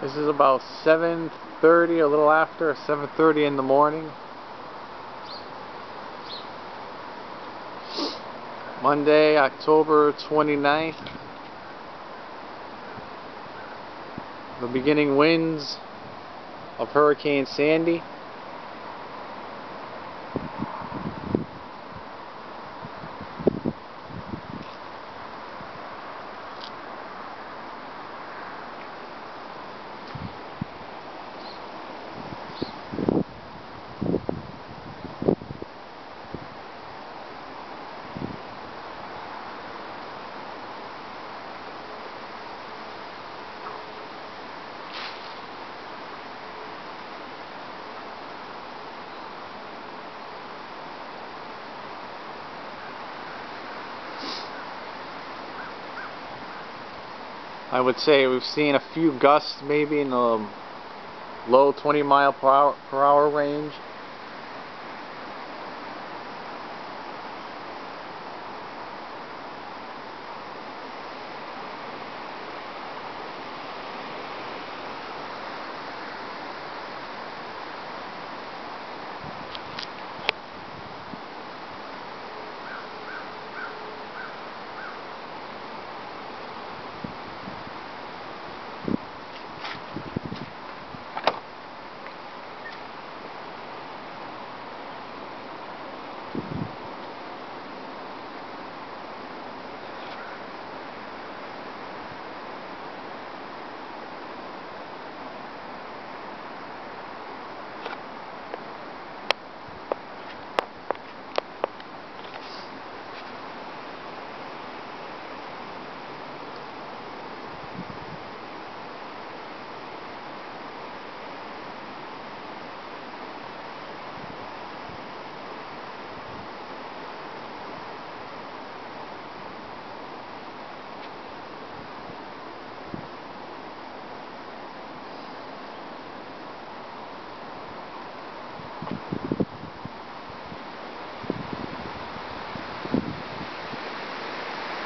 This is about 7:30, a little after 7:30 in the morning. Monday, October 29th. The beginning winds of Hurricane Sandy. I would say we've seen a few gusts, maybe in the low 20-mile-per-hour range.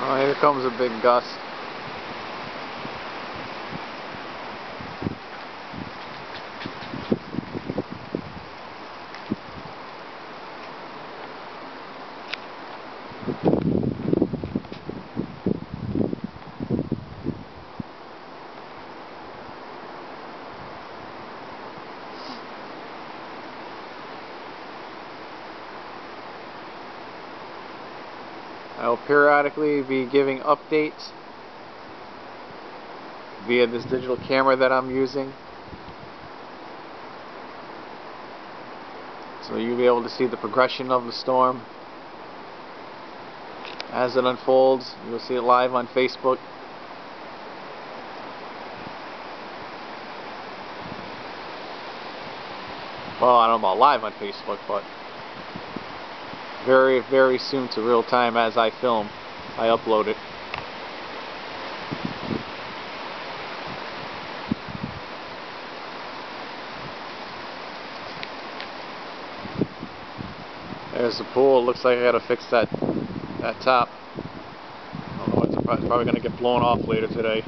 Oh, here comes a big gust. I will periodically be giving updates via this digital camera that I'm using, so you'll be able to see the progression of the storm as it unfolds. You'll see it live on Facebook. Well, I don't know about live on Facebook, but very, very soon to real time as I film. I upload it. There's the pool. Looks like I gotta fix that top. Otherwise it's probably gonna get blown off later today.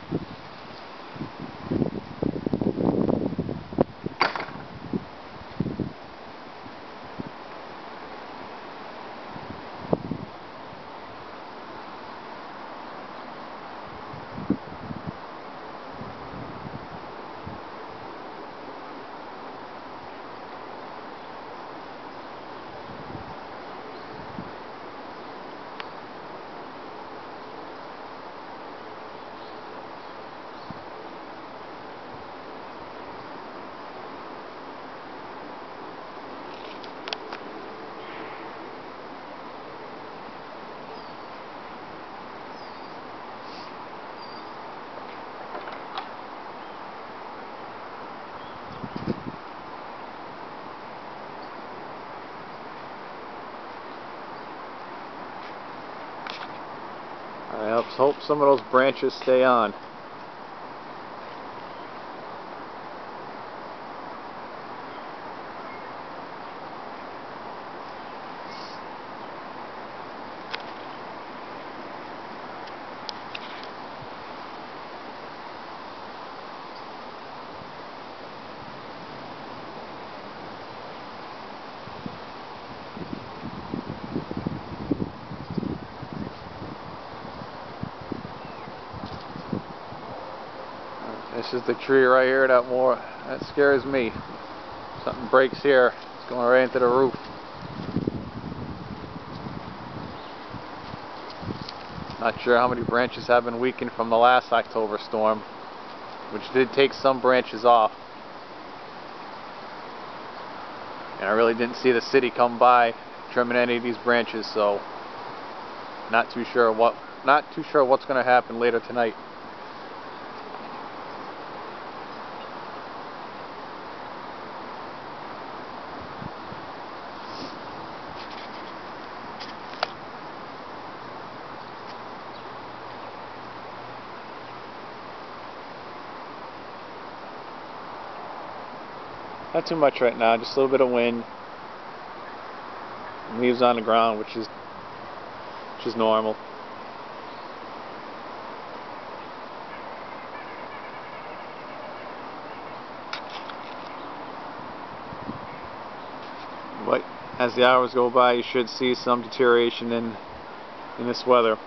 I hope some of those branches stay on. This is the tree right here that scares me. Something breaks here. It's going right into the roof. Not sure how many branches have been weakened from the last October storm, which did take some branches off. And I really didn't see the city come by trimming any of these branches, so not too sure what's going to happen later tonight. Not too much right now, just a little bit of wind. Leaves on the ground, which is normal. But as the hours go by, you should see some deterioration in this weather.